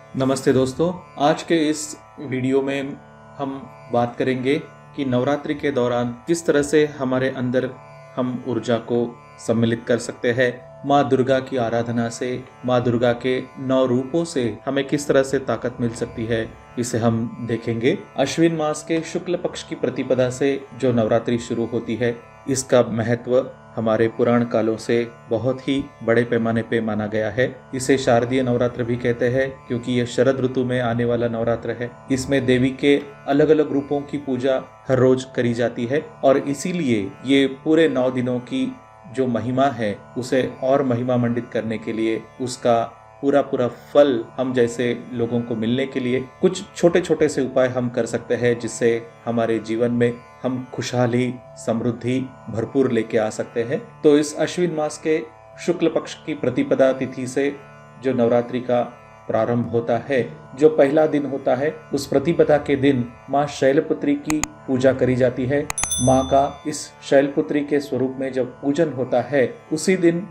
नमस्ते दोस्तों, आज के इस वीडियो में हम बात करेंगे कि नवरात्रि के दौरान किस तरह से हमारे अंदर हम ऊर्जा को सम्मिलित कर सकते हैं। माँ दुर्गा की आराधना से, माँ दुर्गा के 9 रूपों से हमें किस तरह से ताकत मिल सकती है, इसे हम देखेंगे। अश्विन मास के शुक्ल पक्ष की प्रतिपदा से जो नवरात्रि शुरू होती है, इसका महत्व हमारे पुराण कालों से बहुत ही बड़े पैमाने पे माना गया है। इसे शारदीय नवरात्र भी कहते हैं क्योंकि ये शरद ऋतु में आने वाला नवरात्र है। इसमें देवी के अलग अलग रूपों की पूजा हर रोज करी जाती है और इसीलिए ये पूरे 9 दिनों की जो महिमा है उसे और महिमा मंडित करने के लिए, उसका पूरा फल हम जैसे लोगों को मिलने के लिए कुछ छोटे छोटे से उपाय हम कर सकते हैं, जिससे हमारे जीवन में हम खुशहाली, समृद्धि भरपूर लेके आ सकते हैं। तो इस अश्विन मास के शुक्ल पक्ष की प्रतिपदा तिथि से जो नवरात्रि का प्रारंभ होता है, जो पहला दिन होता है, उस प्रतिपदा के दिन माँ शैलपुत्री की पूजा करी जाती है। माँ का इस शैलपुत्री के स्वरूप में जब पूजन होता है, उसी दिन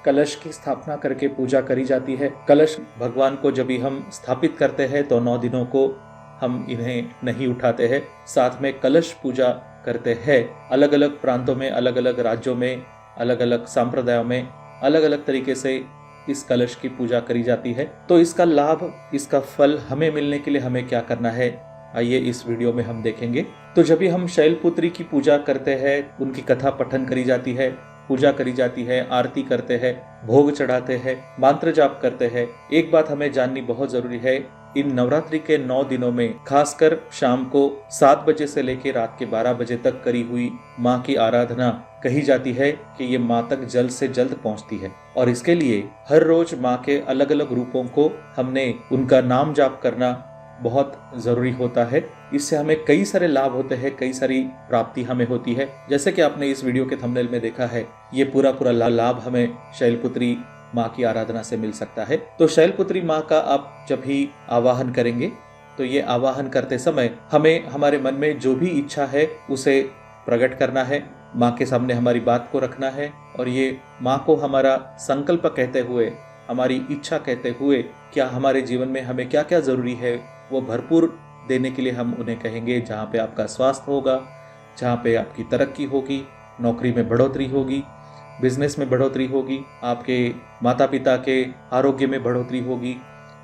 कलश की स्थापना करके पूजा करी जाती है। कलश भगवान को जब भी हम स्थापित करते हैं तो 9 दिनों को हम इन्हें नहीं उठाते हैं, साथ में कलश पूजा करते हैं। अलग अलग प्रांतों में, अलग अलग राज्यों में, अलग अलग संप्रदायों में अलग अलग तरीके से इस कलश की पूजा करी जाती है। तो इसका लाभ, इसका फल हमें मिलने के लिए हमें क्या करना है, आइए इस वीडियो में हम देखेंगे। तो जब भी हम शैलपुत्री की पूजा करते हैं, उनकी कथा पठन करी जाती है, पूजा करी जाती है, आरती करते हैं, भोग चढ़ाते हैं, मंत्र जाप करते हैं, एक बात हमें जाननी बहुत जरूरी है। इन नवरात्रि के 9 दिनों में खासकर शाम को 7 बजे से लेकर रात के 12 बजे तक करी हुई माँ की आराधना कही जाती है कि ये माँ तक जल्द से जल्द पहुँचती है। और इसके लिए हर रोज माँ के अलग अलग रूपों को हमने उनका नाम जाप करना बहुत जरूरी होता है। इससे हमें कई सारे लाभ होते हैं, कई सारी प्राप्ति हमें होती है। जैसे कि आपने इस वीडियो के थंबनेल में देखा है, ये पूरा लाभ हमें शैलपुत्री माँ की आराधना से मिल सकता है। तो शैलपुत्री माँ का आप जब भी आवाहन करेंगे, तो ये आवाहन करते समय हमें हमारे मन में जो भी इच्छा है उसे प्रकट करना है, माँ के सामने हमारी बात को रखना है और ये माँ को हमारा संकल्प कहते हुए, हमारी इच्छा कहते हुए, क्या हमारे जीवन में हमें क्या क्या जरूरी है वो भरपूर देने के लिए हम उन्हें कहेंगे। जहाँ पे आपका स्वास्थ्य होगा, जहाँ पे आपकी तरक्की होगी, नौकरी में बढ़ोतरी होगी, बिजनेस में बढ़ोतरी होगी, आपके माता पिता के आरोग्य में बढ़ोतरी होगी,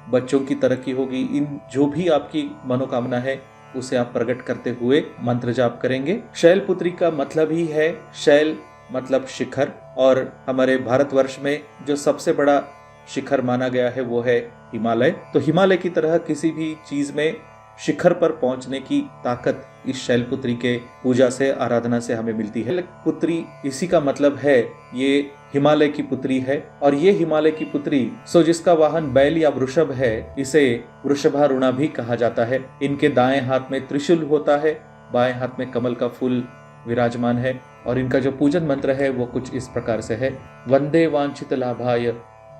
बच्चों की तरक्की होगी, इन जो भी आपकी मनोकामना है उसे आप प्रकट करते हुए मंत्र जाप करेंगे। शैलपुत्री का मतलब ही है, शैल मतलब शिखर, और हमारे भारतवर्ष में जो सबसे बड़ा शिखर माना गया है वो है हिमालय। तो हिमालय की तरह किसी भी चीज में शिखर पर पहुंचने की ताकत इस शैलपुत्री के पूजा से, आराधना से हमें मिलती है। पुत्री इसी का मतलब है, ये हिमालय की पुत्री है। और ये हिमालय की पुत्री सो जिसका वाहन बैल या वृषभ है, इसे वृषभारूढ़ा भी कहा जाता है। इनके दाएं हाथ में त्रिशूल होता है, बाएं हाथ में कमल का फूल विराजमान है और इनका जो पूजन मंत्र है वो कुछ इस प्रकार से है। वंदे वांछित लाभाय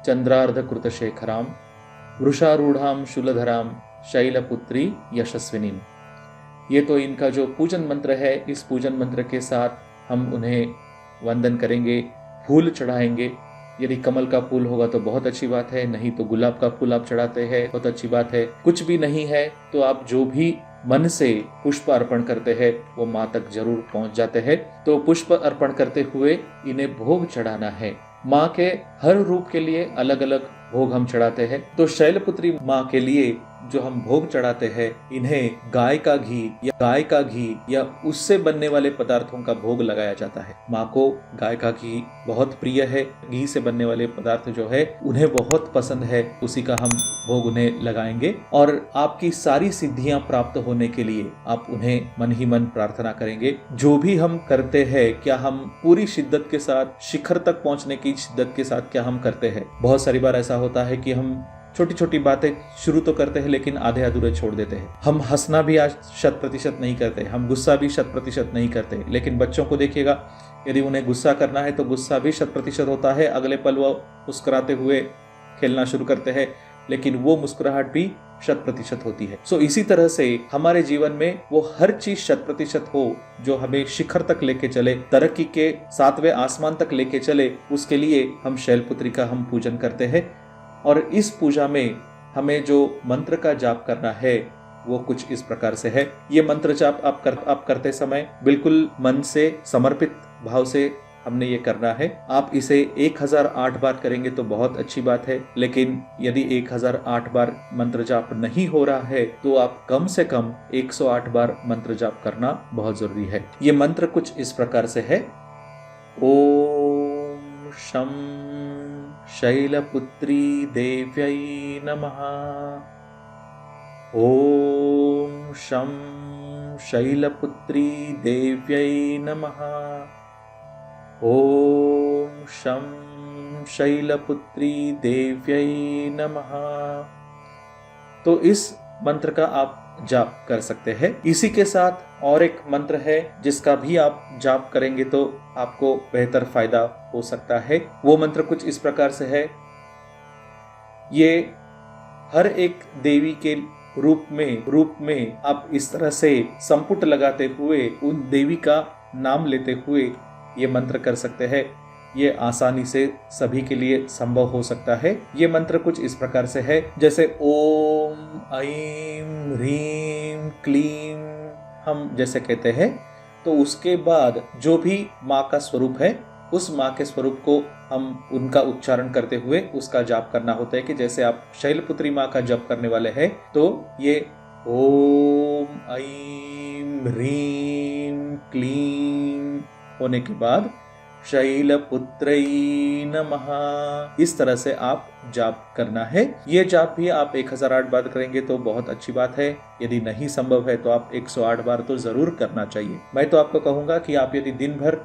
चंद्रार्ध कृत शेखराम वृषारूढ़ाम शूलधराम शैलपुत्री यशस्विनी। ये तो इनका जो पूजन मंत्र है, इस पूजन मंत्र के साथ हम उन्हें वंदन करेंगे, फूल चढ़ाएंगे। यदि कमल का फूल होगा तो बहुत अच्छी बात है, नहीं तो गुलाब का फूल आप चढ़ाते हैं, बहुत अच्छी बात है। कुछ भी नहीं है तो आप जो भी मन से पुष्प अर्पण करते हैं वो माँ तक जरूर पहुंच जाते हैं। तो पुष्प अर्पण करते हुए इन्हें भोग चढ़ाना है। माँ के हर रूप के लिए अलग अलग भोग हम चढ़ाते हैं। तो शैलपुत्री माँ के लिए जो हम भोग चढ़ाते हैं, इन्हें गाय का घी या उससे बनने वाले पदार्थों का भोग लगाया जाता है। माँ को गाय का घी बहुत प्रिय है, घी से बनने वाले पदार्थ जो है उन्हें बहुत पसंद है, उसी का हम भोग उन्हें लगाएंगे। और आपकी सारी सिद्धियां प्राप्त होने के लिए आप उन्हें मन ही मन प्रार्थना करेंगे। जो भी हम करते हैं, क्या हम पूरी शिद्दत के साथ, शिखर तक पहुंचने की शिद्दत के साथ क्या हम करते हैं? बहुत सारी बार ऐसा होता है कि हम छोटी छोटी बातें शुरू तो करते हैं लेकिन आधे अधूरे छोड़ देते हैं। हम हंसना भी आज 100% नहीं करते, हम गुस्सा भी 100% नहीं करते। लेकिन बच्चों को देखिएगा, यदि उन्हें गुस्सा करना है तो गुस्सा भी 100% होता है, अगले पल वो मुस्कुराते हुए खेलना शुरू करते हैं, लेकिन वो मुस्कुराहट भी 100% होती है। सो इसी तरह से हमारे जीवन में वो हर चीज 100% हो जो हमें शिखर तक लेके चले, तरक्की के 7वें आसमान तक लेके चले। उसके लिए हम शैलपुत्री का हम पूजन करते हैं। और इस पूजा में हमें जो मंत्र का जाप करना है वो कुछ इस प्रकार से है। ये मंत्र जाप आप करते समय बिल्कुल मन से समर्पित भाव से हमने ये करना है। आप इसे 1008 बार करेंगे तो बहुत अच्छी बात है, लेकिन यदि 1008 बार मंत्र जाप नहीं हो रहा है तो आप कम से कम 108 बार मंत्र जाप करना बहुत जरूरी है। ये मंत्र कुछ इस प्रकार से है। ओम शं शैलपुत्री देव्यै नमः। ओम शं शैलपुत्री देव्यै नमः। ओम शं शैलपुत्री देव्यै नमः। तो इस मंत्र का आप जाप कर सकते हैं। इसी के साथ और एक मंत्र है जिसका भी आप जाप करेंगे तो आपको बेहतर फायदा हो सकता है। वो मंत्र कुछ इस प्रकार से है। ये हर एक देवी के रूप में आप इस तरह से संपुट लगाते हुए उन देवी का नाम लेते हुए ये मंत्र कर सकते हैं। ये आसानी से सभी के लिए संभव हो सकता है। ये मंत्र कुछ इस प्रकार से है, जैसे ओम ऐं ह्रीं क्लीं हम जैसे कहते हैं, तो उसके बाद जो भी माँ का स्वरूप है उस माँ के स्वरूप को हम उनका उच्चारण करते हुए उसका जाप करना होता है। कि जैसे आप शैलपुत्री माँ का जप करने वाले हैं तो ये ओम ऐं ह्रीं क्लीं होने के बाद शैलपुत्रै नमः, इस तरह से आप जाप करना है। ये जाप भी आप 1008 बार करेंगे तो बहुत अच्छी बात है। यदि नहीं संभव है तो आप 108 बार तो जरूर करना चाहिए। मैं तो आपको कहूंगा कि आप यदि दिन भर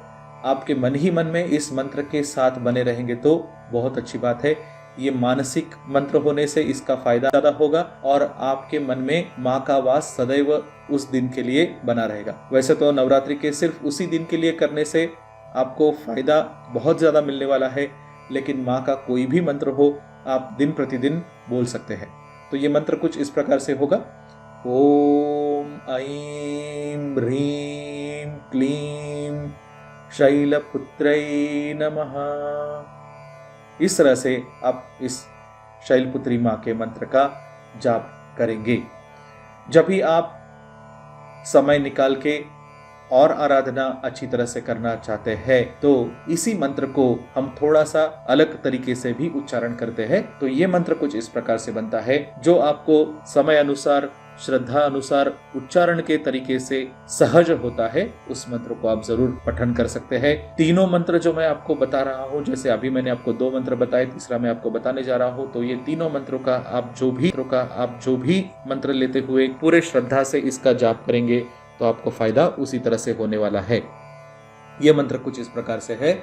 आपके मन ही मन में इस मंत्र के साथ बने रहेंगे तो बहुत अच्छी बात है। ये मानसिक मंत्र होने से इसका फायदा ज्यादा होगा और आपके मन में माँ का वास सदैव उस दिन के लिए बना रहेगा। वैसे तो नवरात्रि के सिर्फ उसी दिन के लिए करने से आपको फायदा बहुत ज्यादा मिलने वाला है, लेकिन माँ का कोई भी मंत्र हो आप दिन प्रतिदिन बोल सकते हैं। तो ये मंत्र कुछ इस प्रकार से होगा। ओम ऐं ह्रीं क्लीं शैलपुत्रै नमः। इस तरह से आप इस शैलपुत्री माँ के मंत्र का जाप करेंगे। जब भी आप समय निकाल के और आराधना अच्छी तरह से करना चाहते हैं तो इसी मंत्र को हम थोड़ा सा अलग तरीके से भी उच्चारण करते हैं। तो ये मंत्र कुछ इस प्रकार से बनता है, जो आपको समय अनुसार श्रद्धा अनुसार उच्चारण के तरीके से सहज होता है, उस मंत्र को आप जरूर पठन कर सकते हैं। तीनों मंत्र जो मैं आपको बता रहा हूँ, जैसे अभी मैंने आपको 2 मंत्र बताए, तीसरा मैं आपको बताने जा रहा हूँ, तो ये तीनों मंत्रों का आप जो भी मंत्र लेते हुए पूरे श्रद्धा से इसका जाप करेंगे तो आपको फायदा उसी तरह से होने वाला है। यह मंत्र कुछ इस प्रकार से है।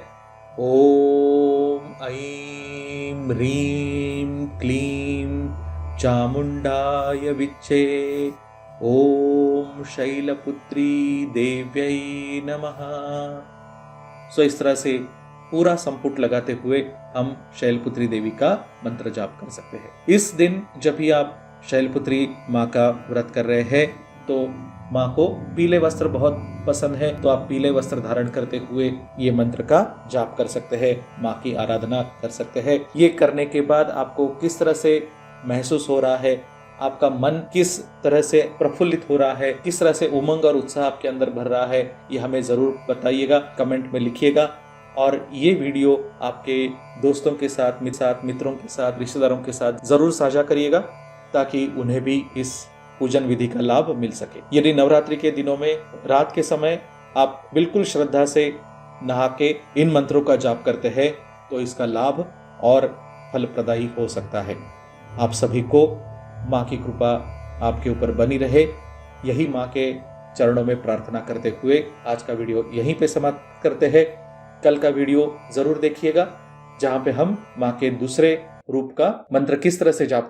ओम ऐं ह्रीं क्लीं चामुंडाय विच्चे। ओम शैलपुत्री देव्यै नमः। सो इस तरह से पूरा संपुट लगाते हुए हम शैलपुत्री देवी का मंत्र जाप कर सकते हैं। इस दिन जब भी आप शैलपुत्री माँ का व्रत कर रहे हैं तो माँ को पीले वस्त्र बहुत पसंद है, तो आप पीले वस्त्र धारण करते हुए ये मंत्र का जाप कर सकते हैं, माँ की आराधना कर सकते हैं। ये करने के बाद आपको किस तरह से महसूस हो रहा है, आपका मन किस तरह से प्रफुल्लित हो रहा है, किस तरह से उमंग और उत्साह आपके अंदर भर रहा है, ये हमें जरूर बताइएगा, कमेंट में लिखिएगा। और ये वीडियो आपके दोस्तों के साथ, मित्रों के साथ, रिश्तेदारों के साथ जरूर साझा करिएगा ताकि उन्हें भी इस पूजन विधि का लाभ मिल सके। यदि नवरात्रि के दिनों में रात के समय आप बिल्कुल श्रद्धा से नहा के इन मंत्रों का जाप करते हैं तो इसका लाभ और फलप्रदायी हो सकता है। आप सभी को माँ की कृपा आपके ऊपर बनी रहे, यही माँ के चरणों में प्रार्थना करते हुए आज का वीडियो यहीं पे समाप्त करते हैं। कल का वीडियो जरूर देखिएगा जहाँ पे हम माँ के दूसरे रूप का मंत्र किस तरह से जाप